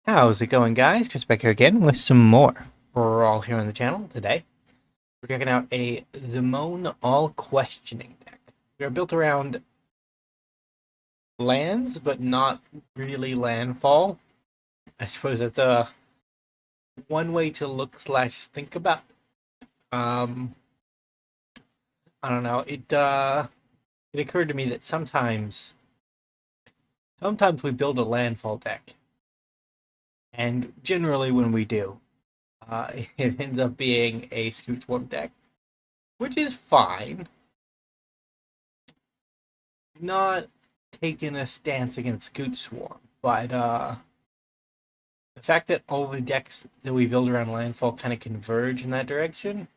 How's it going, guys? Chris back here again with some more Brawl here on the channel. Today, we're checking out a Zimone all questioning deck. We are built around lands, but not really landfall. I suppose that's one way to look slash think about. Um, I don't know. It occurred to me that sometimes we build a landfall deck, and generally when we do, it ends up being a Scoot Swarm deck, which is fine. Not taking a stance against Scoot Swarm, but the fact that all the decks that we build around landfall kind of converge in that direction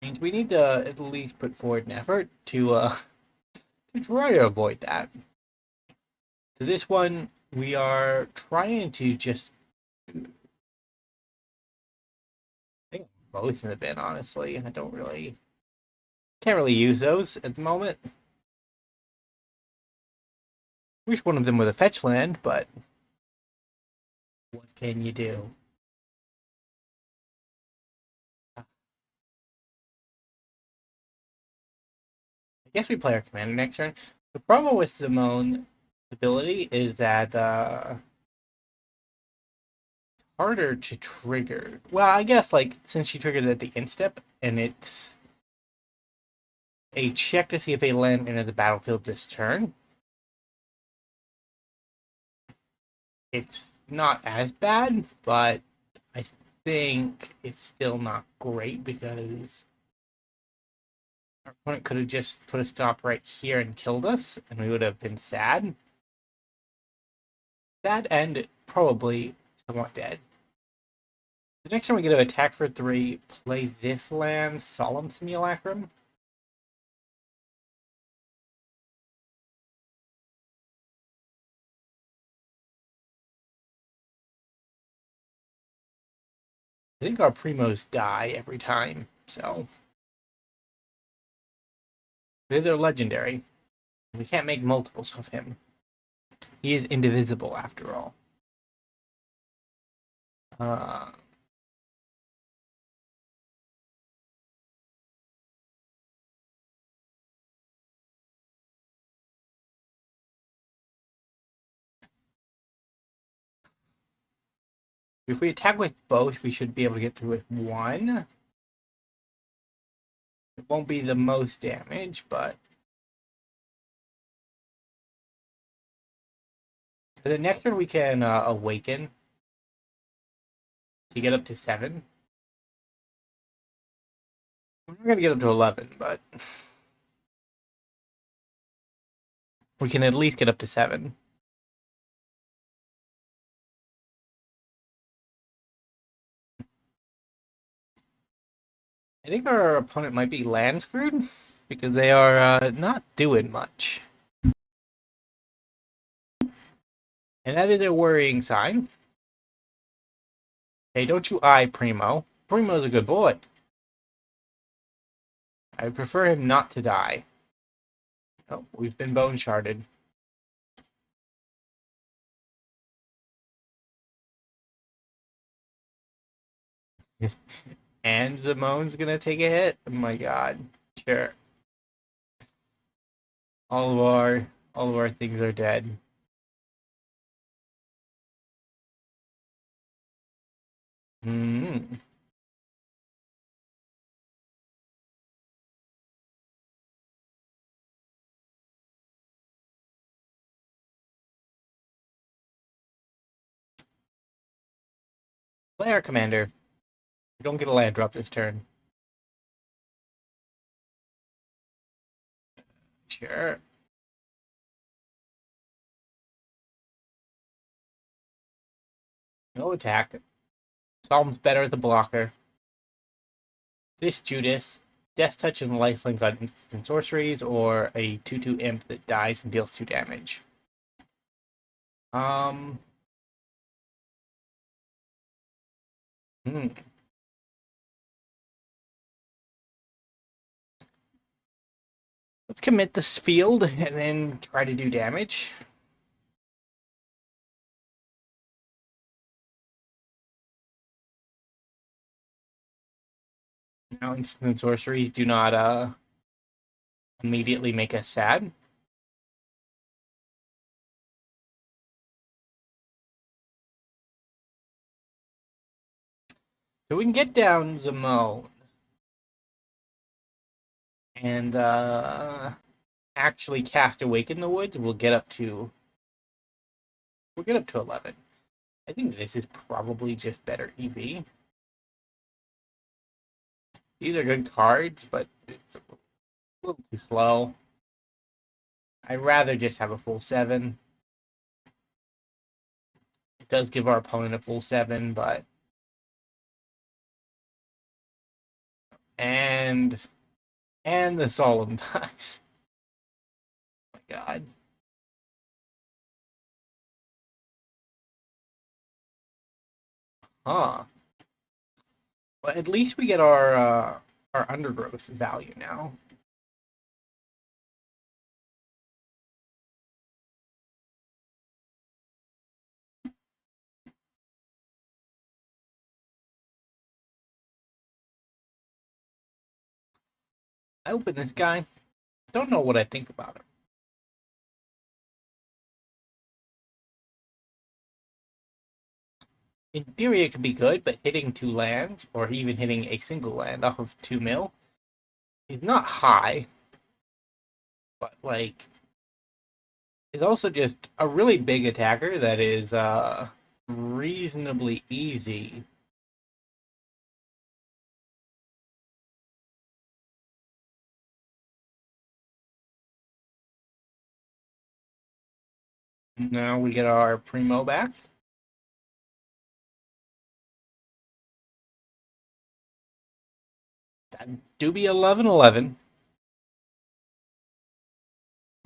means we need to at least put forward an effort to try to avoid that. So this one, we are trying to just, I think, both in the bin. Honestly, I can't really use those at the moment. Wish one of them was a fetch land, but what can you do? I guess we play our commander next turn. The problem with Zimone ability is that harder to trigger. Well, I guess like since she triggers at the end step and it's a check to see if a land enters the battlefield this turn, it's not as bad, but I think it's still not great because our opponent could have just put a stop right here and killed us, and we would have been sad. Sad and probably somewhat dead. The next time we get to attack for 3, play this land, Solemn Simulacrum. I think our primos die every time, so they're legendary. We can't make multiples of him. He is indivisible after all. Uh, if we attack with both, we should be able to get through with one. It won't be the most damage, but for the next turn we can awaken to get up to 7. We're not gonna get up to 11, but we can at least get up to 7. I think our opponent might be land screwed because they are not doing much. And that is a worrying sign. Hey, don't you eye Primo. Primo's a good boy. I prefer him not to die. Oh, we've been bone sharded. And Zimone's gonna take a hit. Oh my god. Sure. All of our things are dead. Hmm. Player commander. We don't get a land drop this turn. Sure. No attack. Psalm's better at the blocker. This Judas, Death Touch and Lifelink on instants and sorceries, or a 2/2 imp that dies and deals 2 damage. Um. Hmm. Let's commit this field and then try to do damage. Now instant sorceries do not immediately make us sad. So we can get down Zimone and actually cast Awaken the Woods. We'll get up to 11. I think this is probably just better EV. These are good cards, but it's a little too slow. I'd rather just have a full 7. It does give our opponent a full 7, but and the Solemn dies. Oh my god. Huh. Well, at least we get our undergrowth value now. I open this guy. Don't know what I think about him. In theory, it could be good, but hitting 2 lands, or even hitting a single land off of 2 mil, is not high. But, like, is also just a really big attacker that is reasonably easy. Now we get our Primo back. That do be 11/11.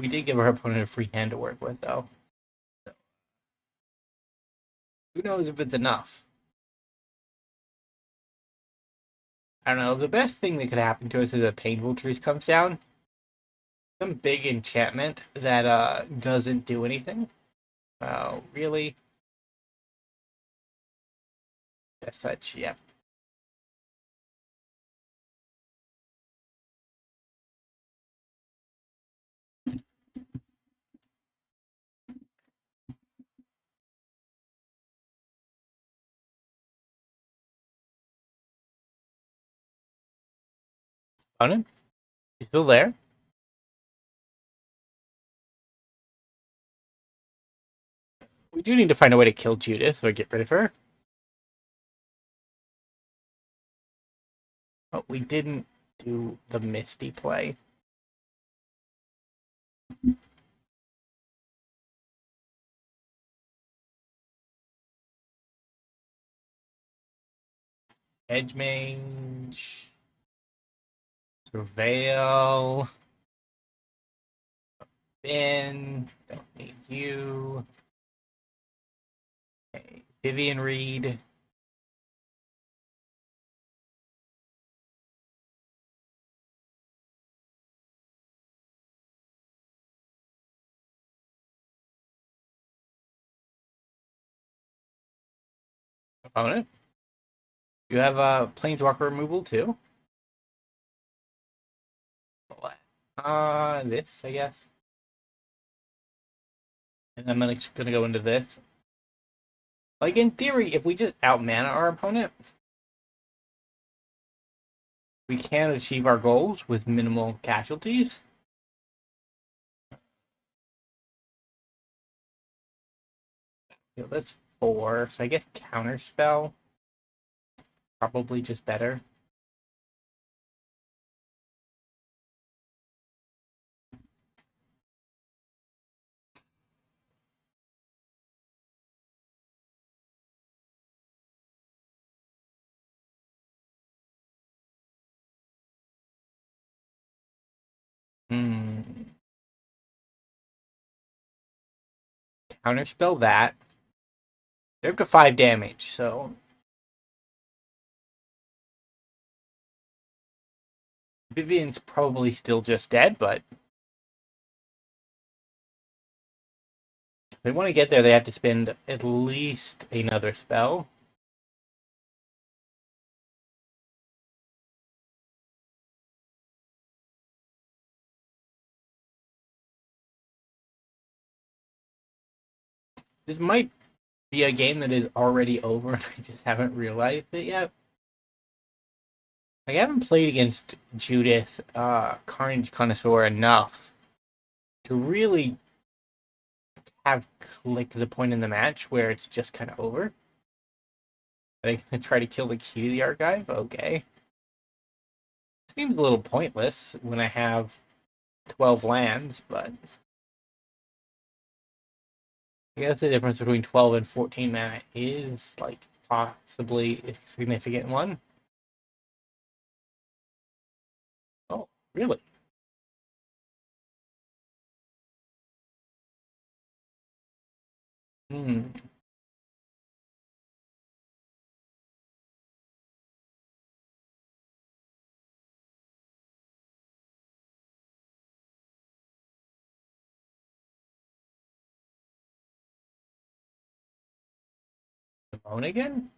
We did give our opponent a free hand to work with, though. So, who knows if it's enough? I don't know. The best thing that could happen to us is a Painful Truce comes down. Some big enchantment that doesn't do anything. Oh, really? As such, yeah. Opponent? You still there? We do need to find a way to kill Judith or get rid of her. But we didn't do the Misty play. Edge Mage. Surveil. Ben. Don't need you. Okay. Vivian Reed. Opponent. You have a Planeswalker removal too. This, I guess. And I'm gonna go into this. Like, in theory, if we just out-mana our opponent, we can achieve our goals with minimal casualties. Yeah, that's 4, so I guess Counterspell. Probably just better. Counterspell that. They're up to 5 damage, so Vivian's probably still just dead, but if they want to get there, they have to spend at least another spell. This might be a game that is already over and I just haven't realized it yet. Like, I haven't played against Judith, Carnage Connoisseur enough to really have click the point in the match where it's just kind of over. Are they gonna try to kill the key to the archive? Okay. Seems a little pointless when I have 12 lands, but I guess the difference between 12 and 14 mana is, like, possibly a significant one. Oh, really? Hmm. Zimone again?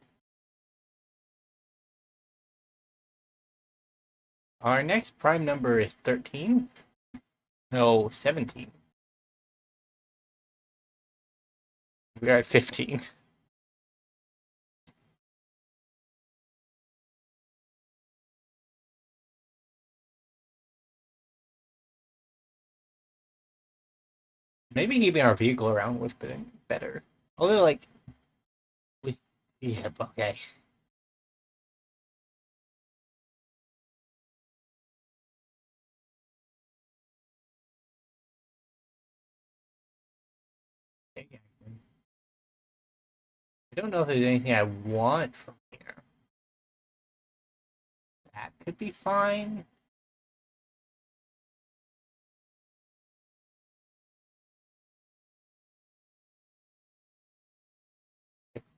Our next prime number is 13? No, 17. We are at 15. Maybe keeping our vehicle around would have been better. Although, like, with. Yeah, okay. I don't know if there's anything I want from here. That could be fine.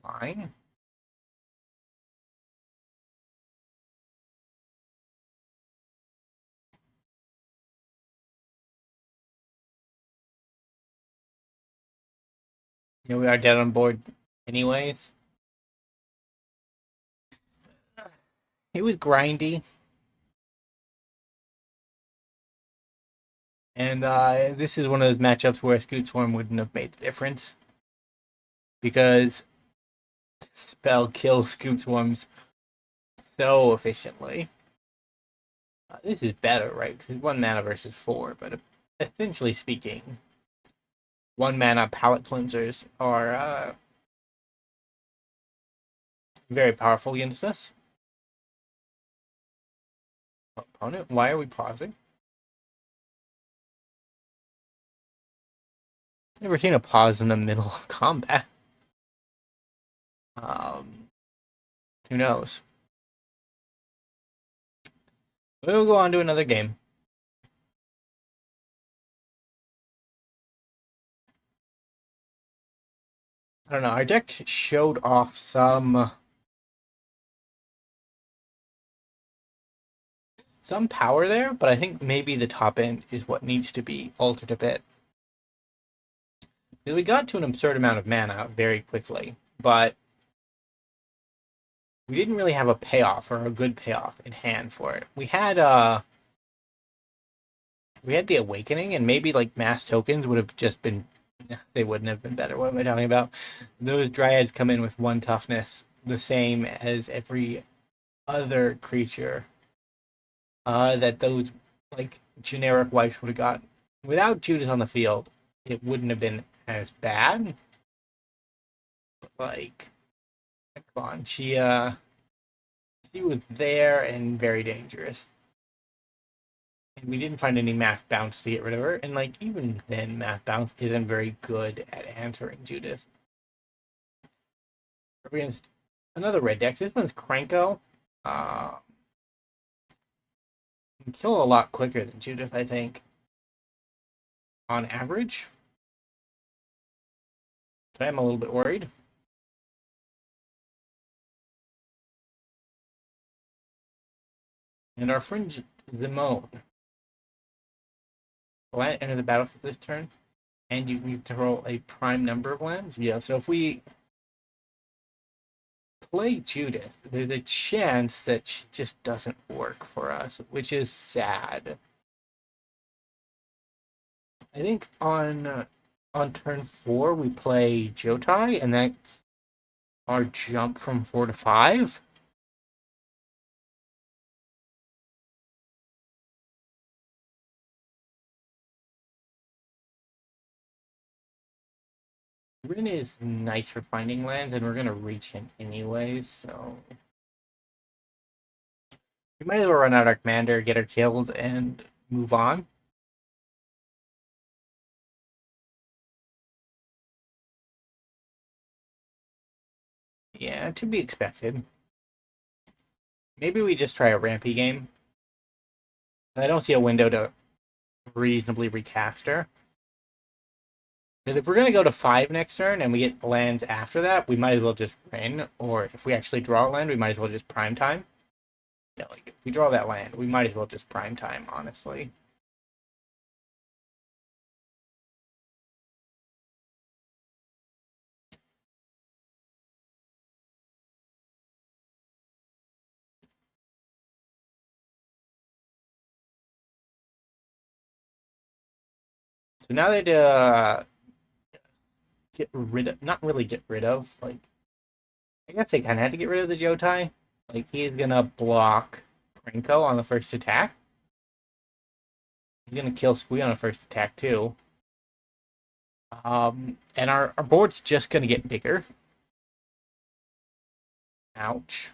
Fine. You know, we are dead on board anyways. It was grindy. And this is one of those matchups where Scoot Swarm wouldn't have made the difference. Because spell kills Scoot Swarms so efficiently. This is better, right? Because it's 1 mana versus 4, but essentially speaking, 1 mana palette cleansers are very powerful against us. Opponent, why are we pausing? Never seen a pause in the middle of combat. Um, who knows? We'll go on to another game. I don't know. Our deck showed off some power there, but I think maybe the top end is what needs to be altered a bit. We got to an absurd amount of mana very quickly, but we didn't really have a payoff or a good payoff in hand for it. We had the awakening, and maybe like mass tokens would have just been. They wouldn't have been better. What am I talking about? Those dryads come in with 1 toughness, the same as every other creature. That those, like, generic wipes would have got. Without Judas on the field, it wouldn't have been as bad. But, like, come on, she was there and very dangerous. And we didn't find any math bounce to get rid of her. And, like, even then, math bounce isn't very good at answering Judith. Against another red deck. This one's Cranko. Uh, can kill a lot quicker than Judith, I think, on average. So I'm a little bit worried. And our friend Zimone. Land enter the battlefield this turn, and you can control a prime number of lands. Yeah, so if we play Judith, there's a chance that she just doesn't work for us, which is sad. I think on On turn 4, we play Jotai, and that's our jump from 4 to 5. Rin is nice for finding lands, and we're going to reach him anyways, so we might as well run out our commander, get her killed, and move on. Yeah, to be expected. Maybe we just try a rampy game. I don't see a window to reasonably recast her. Because if we're going to go to 5 next turn and we get lands after that, we might as well just win. Or if we actually draw a land, we might as well just prime time. Yeah, like if we draw that land, we might as well just prime time, honestly. So now that get rid of, not really get rid of, like, I guess they kind of had to get rid of the Jotai. Like, he's going to block Krenko on the first attack. He's going to kill Squee on the first attack, too. And our board's just going to get bigger. Ouch.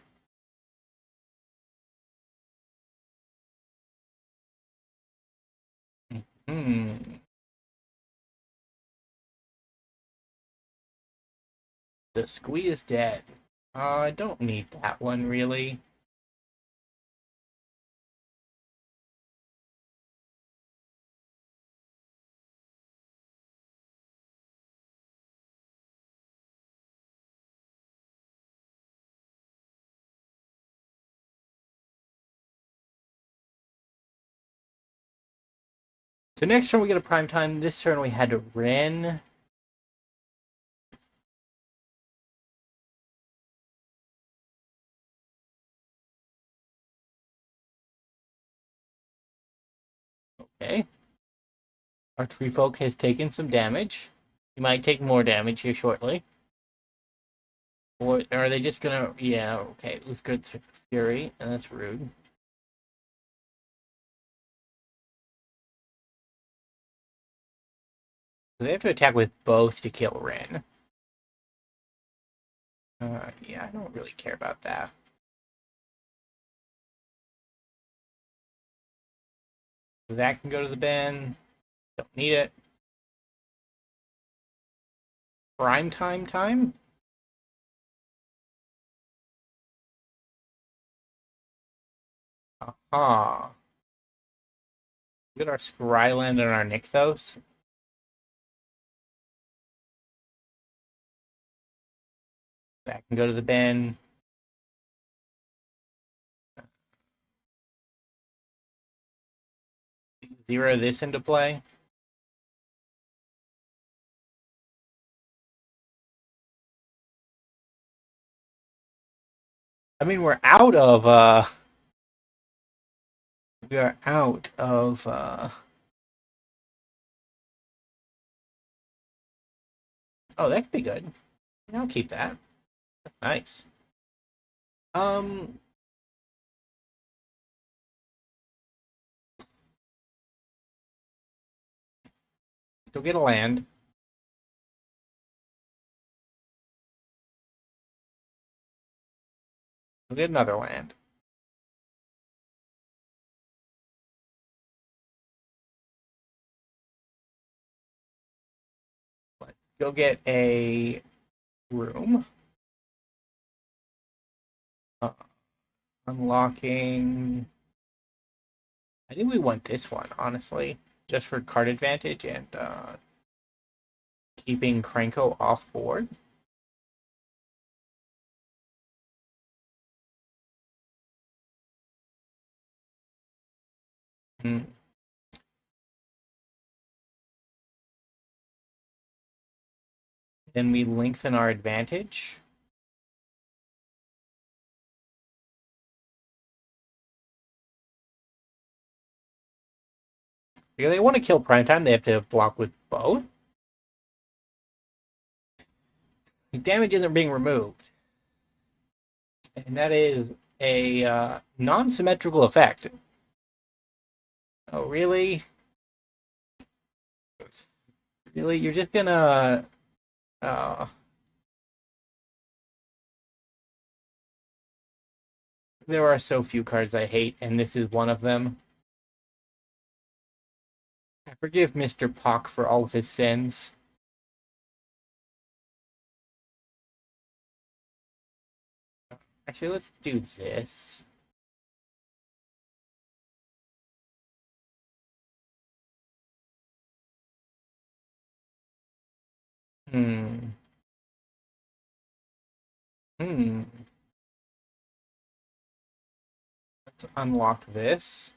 Hmm. The Squee is dead. I don't need that one, really. So next turn we get a prime time. This turn we had to Ren. Okay. Our tree folk has taken some damage. He might take more damage here shortly. Or are they just gonna... Yeah, okay. Uthgard's Fury, and that's rude. So they have to attack with both to kill Ren. Yeah, I don't really care about that. So that can go to the bin. Don't need it. Prime time? Aha. We got our Scryland and our Nykthos. That can go to the bin. Zero this into play. I mean, we are out of oh, that could be good. I'll keep that. That's nice. Um Still get a land. We'll get another land. Let's go get a room. Uh, Unlocking. I think we want this one, honestly, just for card advantage and keeping Krenko off board. Hmm. Then we lengthen our advantage. Because they want to kill Primetime, they have to block with both. Damage isn't being removed. And that is a non-symmetrical effect. Oh, really? Really? You're just gonna... Uh, there are so few cards I hate, and this is one of them. I forgive Mr. Pock for all of his sins. Actually, let's do this. Hmm. Hmm. Let's unlock this.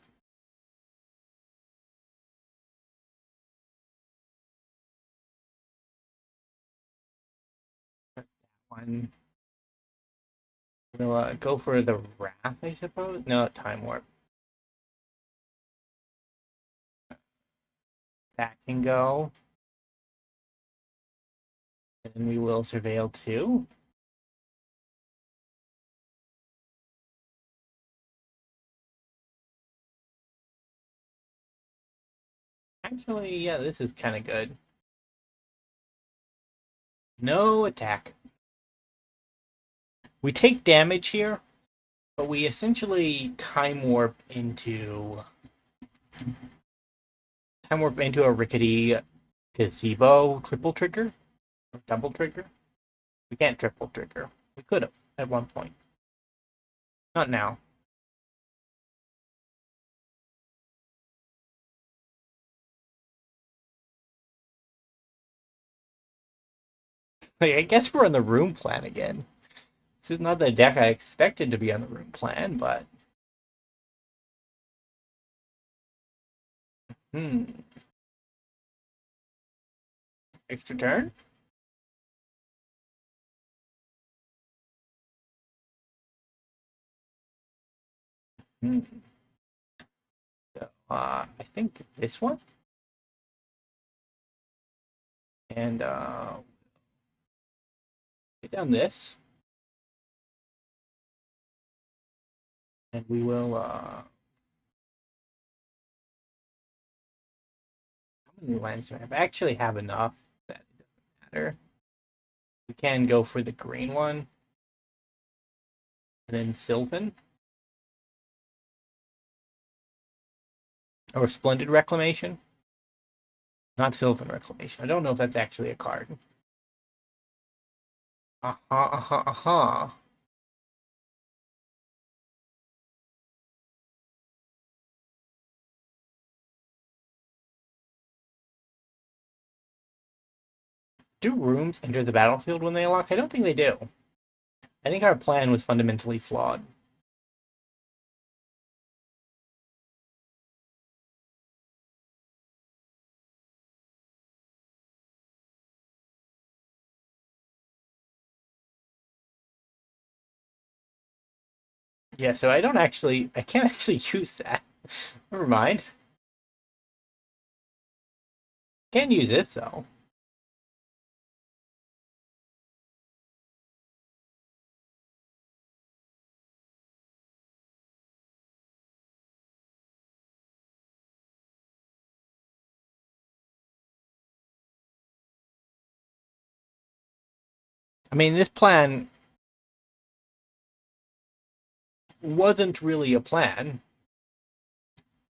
One. We'll go for the Wrath, I suppose? No, Time Warp. That can go. And we will Surveil too. Actually, yeah, this is kind of good. No attack. We take damage here, but we essentially Time Warp into a Rickety Gazebo triple trigger or double trigger. We can't triple trigger. We could have at one point. Not now. Like, I guess we're on the room plan again. This is not the deck I expected to be on the room plan, but extra turn. Hmm. So, I think this one, and get down this, and we will. How many lands do I have? I actually have enough that it doesn't matter. We can go for the green one, and then Sylvan or Splendid Reclamation. Not Sylvan Reclamation. I don't know if that's actually a card. Do rooms enter the battlefield when they unlock? I don't think they do. I think our plan was fundamentally flawed. Yeah, so I can't actually use that. Never mind. Can use this though. I mean, this plan wasn't really a plan,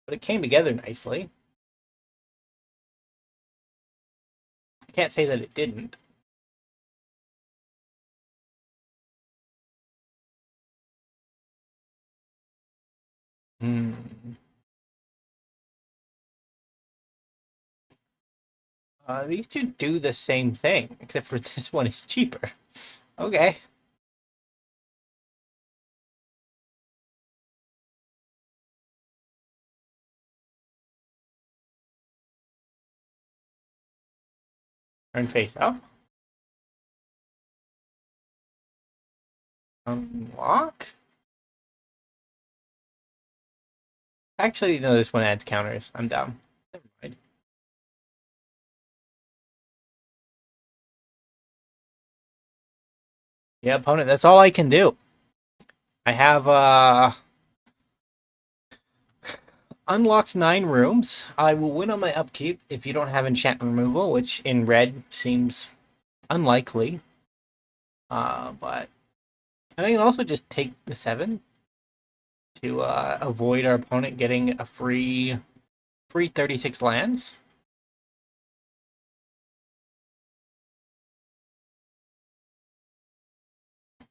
but it came together nicely. I can't say that it didn't. Hmm. These two do the same thing, except for this one is cheaper. Okay. Turn face up. Unlock? Actually, no, this one adds counters. I'm down. Never mind. Yeah, opponent, that's all I can do. I have unlocked 9 rooms. I will win on my upkeep if you don't have enchant removal, which in red seems unlikely. But and I can also just take the 7 to avoid our opponent getting a free 36 lands.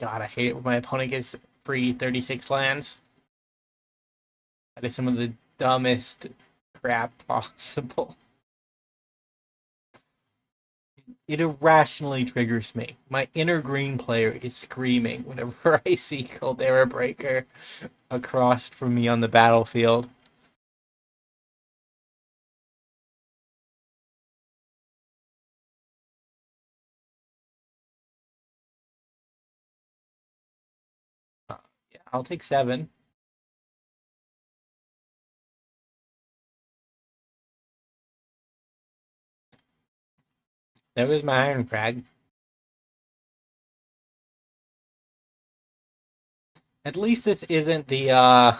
God, I hate it when my opponent gets free 36 lands. That is some of the dumbest crap possible. It irrationally triggers me. My inner green player is screaming whenever I see Caldera Breaker across from me on the battlefield. Yeah, I'll take 7. There was my Irencrag. At least this isn't the at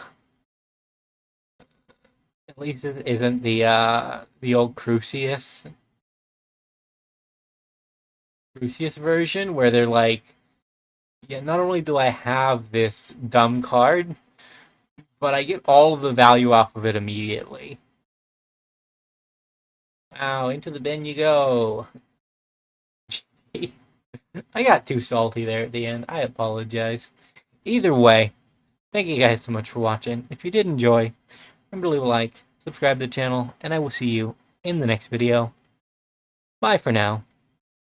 least this isn't the old Crucius version where they're like, yeah, not only do I have this dumb card, but I get all of the value off of it immediately. Wow, into the bin you go. I got too salty there at the end. I apologize. Either way, thank you guys so much for watching. If you did enjoy, remember to leave a like, subscribe to the channel, and I will see you in the next video. Bye for now.